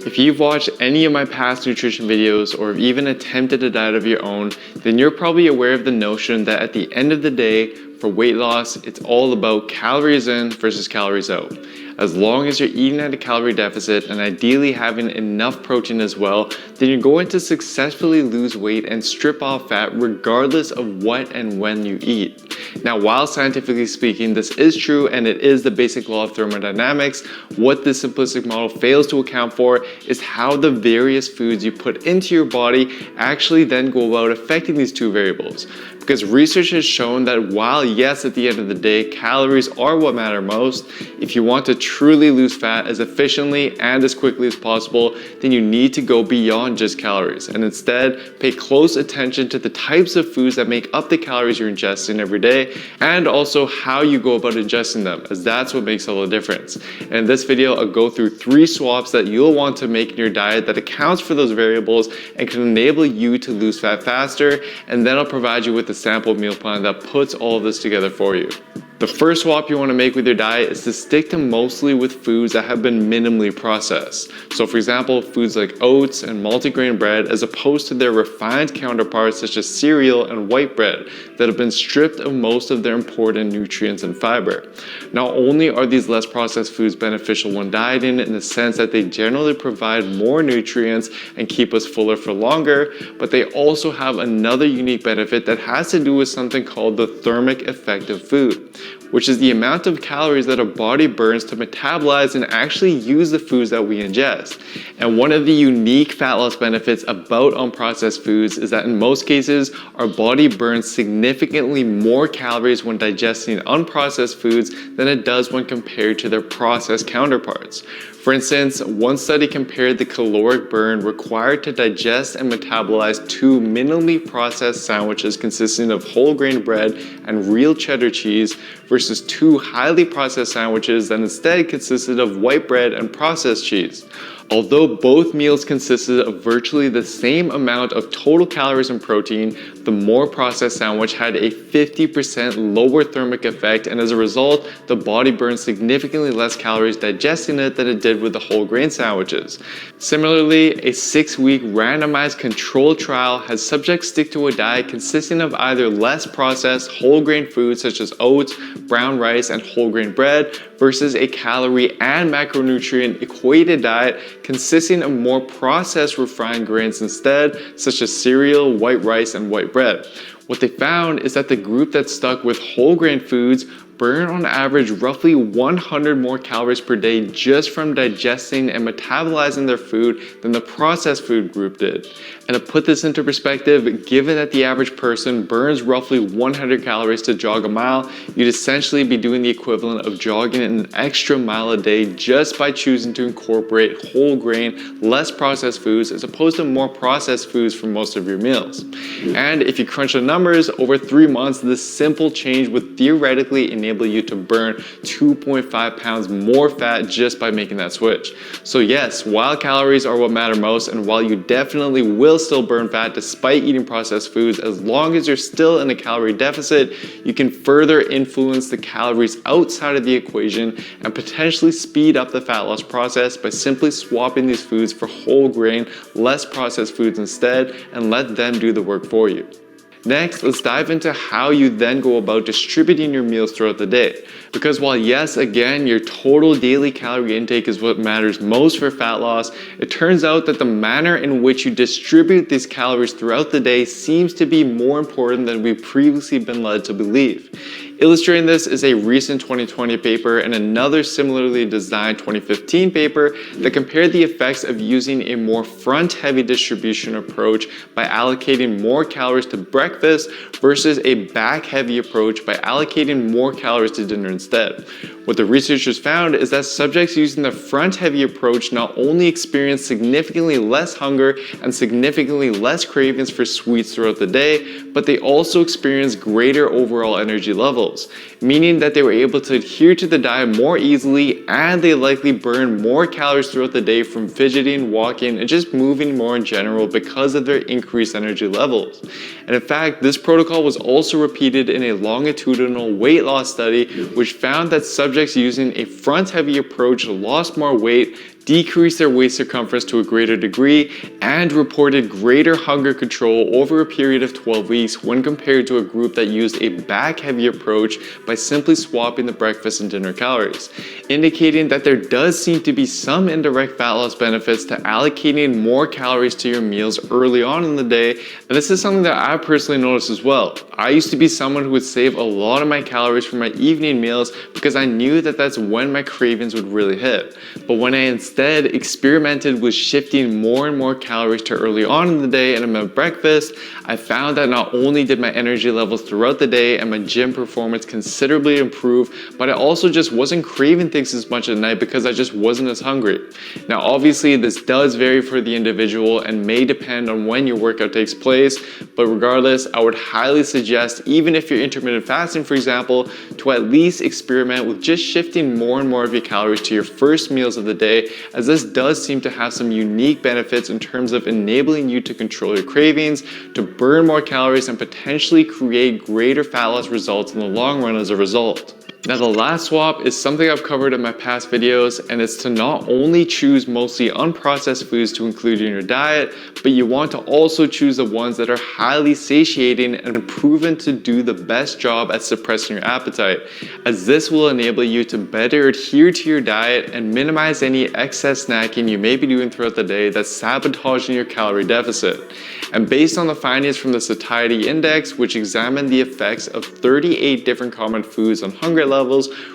If you've watched any of my past nutrition videos or have even attempted a diet of your own, then you're probably aware of the notion that at the end of the day, for weight loss, it's all about calories in versus calories out. As long as you're eating at a calorie deficit and ideally having enough protein as well, then you're going to successfully lose weight and strip off fat regardless of what and when you eat. Now, while scientifically speaking, this is true and it is the basic law of thermodynamics, what this simplistic model fails to account for is how the various foods you put into your body actually then go about affecting these two variables. Because research has shown that while yes, at the end of the day, calories are what matter most, if you want to truly lose fat as efficiently and as quickly as possible, then you need to go beyond just calories and instead pay close attention to the types of foods that make up the calories you're ingesting every day and also how you go about ingesting them, as that's what makes all the difference. And in this video, I'll go through 3 swaps that you'll want to make in your diet that accounts for those variables and can enable you to lose fat faster, and then I'll provide you with a sample meal plan that puts all of this together for you. The first swap you want to make with your diet is to stick to mostly with foods that have been minimally processed. So for example, foods like oats and multigrain bread as opposed to their refined counterparts such as cereal and white bread that have been stripped of most of their important nutrients and fiber. Not only are these less processed foods beneficial when dieting in the sense that they generally provide more nutrients and keep us fuller for longer, but they also have another unique benefit that has to do with something called the thermic effect of food, which is the amount of calories that our body burns to metabolize and actually use the foods that we ingest. And one of the unique fat loss benefits about unprocessed foods is that in most cases, our body burns significantly more calories when digesting unprocessed foods than it does when compared to their processed counterparts. For instance, one study compared the caloric burn required to digest and metabolize 2 minimally processed sandwiches consisting of whole grain bread and real cheddar cheese versus 2 highly processed sandwiches that instead consisted of white bread and processed cheese. Although both meals consisted of virtually the same amount of total calories and protein, the more processed sandwich had a 50% lower thermic effect, and as a result, the body burned significantly less calories digesting it than it did with the whole grain sandwiches. Similarly, a 6-week randomized controlled trial had subjects stick to a diet consisting of either less processed whole grain foods such as oats, brown rice, and whole grain bread versus a calorie and macronutrient equated diet consisting of more processed refined grains instead, such as cereal, white rice, and white bread. What they found is that the group that stuck with whole grain foods burn on average roughly 100 more calories per day just from digesting and metabolizing their food than the processed food group did. And to put this into perspective, given that the average person burns roughly 100 calories to jog a mile, you'd essentially be doing the equivalent of jogging an extra mile a day just by choosing to incorporate whole grain, less processed foods as opposed to more processed foods for most of your meals. And if you crunch the numbers, over 3 months, this simple change would theoretically enable you to burn 2.5 pounds more fat just by making that switch. So yes, while calories are what matter most, and while you definitely will still burn fat despite eating processed foods, as long as you're still in a calorie deficit, you can further influence the calories outside of the equation and potentially speed up the fat loss process by simply swapping these foods for whole grain, less processed foods instead, and let them do the work for you. Next, let's dive into how you then go about distributing your meals throughout the day. Because while yes, again, your total daily calorie intake is what matters most for fat loss, it turns out that the manner in which you distribute these calories throughout the day seems to be more important than we've previously been led to believe. Illustrating this is a recent 2020 paper and another similarly designed 2015 paper that compared the effects of using a more front-heavy distribution approach by allocating more calories to breakfast versus a back-heavy approach by allocating more calories to dinner instead. What the researchers found is that subjects using the front-heavy approach not only experienced significantly less hunger and significantly less cravings for sweets throughout the day, but they also experienced greater overall energy levels, meaning that they were able to adhere to the diet more easily and they likely burned more calories throughout the day from fidgeting, walking, and just moving more in general because of their increased energy levels. And in fact, this protocol was also repeated in a longitudinal weight loss study, which found that subjects using a front-heavy approach lost more weight, decreased their waist circumference to a greater degree, and reported greater hunger control over a period of 12 weeks when compared to a group that used a back-heavy approach by simply swapping the breakfast and dinner calories, indicating that there does seem to be some indirect fat loss benefits to allocating more calories to your meals early on in the day, and this is something that I personally noticed as well. I used to be someone who would save a lot of my calories for my evening meals because I knew that that's when my cravings would really hit. But when I instead experimented with shifting more and more calories to early on in the day and at my breakfast, I found that not only did my energy levels throughout the day and my gym performance considerably improve, but I also just wasn't craving things as much at night because I just wasn't as hungry. Now obviously this does vary for the individual and may depend on when your workout takes place, but regardless, I would highly suggest, even if you're intermittent fasting for example, to at least experiment with just shifting more and more of your calories to your first meals of the day, as this does seem to have some unique benefits in terms of enabling you to control your cravings, to burn more calories, and potentially create greater fat loss results in the long run as a result. Now the last swap is something I've covered in my past videos, and it's to not only choose mostly unprocessed foods to include in your diet, but you want to also choose the ones that are highly satiating and proven to do the best job at suppressing your appetite, as this will enable you to better adhere to your diet and minimize any excess snacking you may be doing throughout the day that's sabotaging your calorie deficit. And based on the findings from the Satiety Index, which examined the effects of 38 different common foods on hunger levels,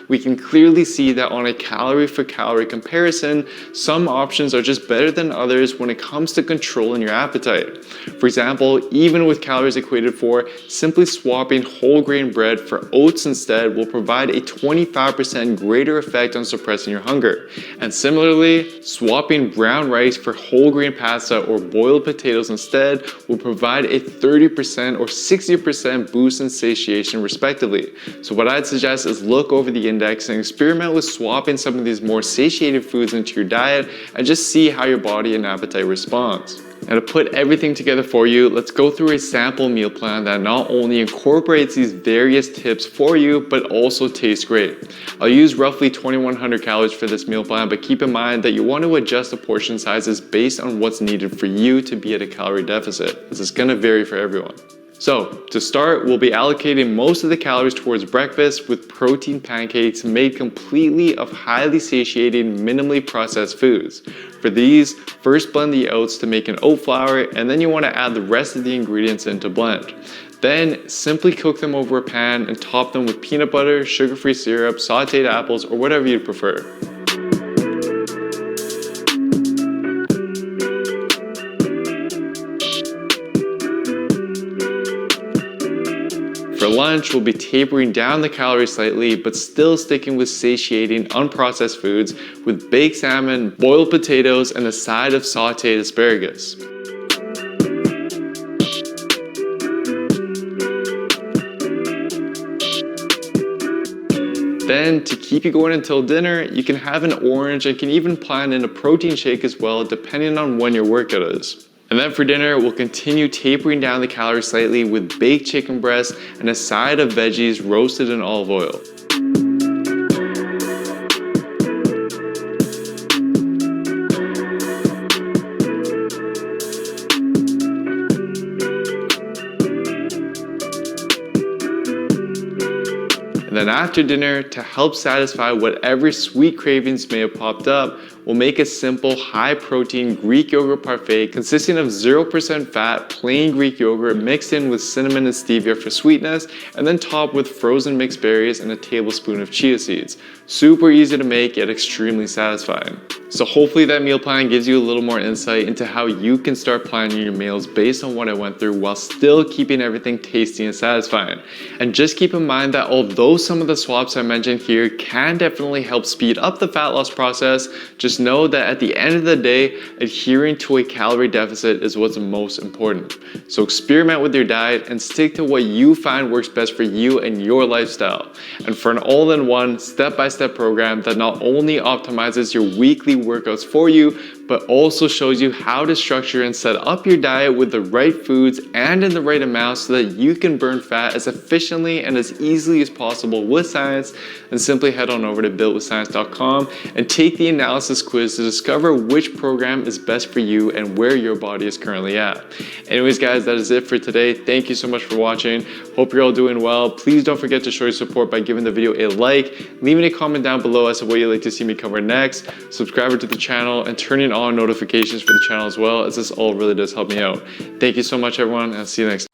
we can clearly see that on a calorie for calorie comparison, some options are just better than others when it comes to controlling your appetite. For example, even with calories equated for, simply swapping whole grain bread for oats instead will provide a 25% greater effect on suppressing your hunger. And similarly, swapping brown rice for whole grain pasta or boiled potatoes instead will provide a 30% or 60% boost in satiation respectively. So what I'd suggest is look over the index and experiment with swapping some of these more satiated foods into your diet and just see how your body and appetite responds. Now to put everything together for you, let's go through a sample meal plan that not only incorporates these various tips for you, but also tastes great. I'll use roughly 2100 calories for this meal plan, but keep in mind that you want to adjust the portion sizes based on what's needed for you to be at a calorie deficit. This is going to vary for everyone. So to start, we'll be allocating most of the calories towards breakfast with protein pancakes made completely of highly satiating, minimally processed foods. For these, first blend the oats to make an oat flour, and then you want to add the rest of the ingredients in to blend. Then simply cook them over a pan and top them with peanut butter, sugar-free syrup, sauteed apples, or whatever you prefer. For lunch, we'll be tapering down the calories slightly, but still sticking with satiating, unprocessed foods with baked salmon, boiled potatoes, and a side of sauteed asparagus. Then, to keep you going until dinner, you can have an orange and can even plan in a protein shake as well, depending on when your workout is. And then for dinner, we'll continue tapering down the calories slightly with baked chicken breast and a side of veggies roasted in olive oil. And then after dinner, to help satisfy whatever sweet cravings may have popped up, we'll make a simple high-protein Greek yogurt parfait consisting of 0% fat, plain Greek yogurt mixed in with cinnamon and stevia for sweetness, and then topped with frozen mixed berries and a tablespoon of chia seeds. Super easy to make, yet extremely satisfying. So hopefully that meal plan gives you a little more insight into how you can start planning your meals based on what I went through while still keeping everything tasty and satisfying. And just keep in mind that although some of the swaps I mentioned here can definitely help speed up the fat loss process, just know that at the end of the day, adhering to a calorie deficit is what's most important. So experiment with your diet and stick to what you find works best for you and your lifestyle. And for an all-in-one, step-by-step program that not only optimizes your weekly workouts for you, but also shows you how to structure and set up your diet with the right foods and in the right amount so that you can burn fat as efficiently and as easily as possible with science. And simply head on over to builtwithscience.com and take the analysis quiz to discover which program is best for you and where your body is currently at. Anyways guys, that is it for today. Thank you so much for watching. Hope you're all doing well. Please don't forget to show your support by giving the video a like, leaving a comment down below as to what you'd like to see me cover next, subscribe to the channel, and turning on notifications for the channel as well, as this all really does help me out. Thank you so much everyone, and I'll see you next time.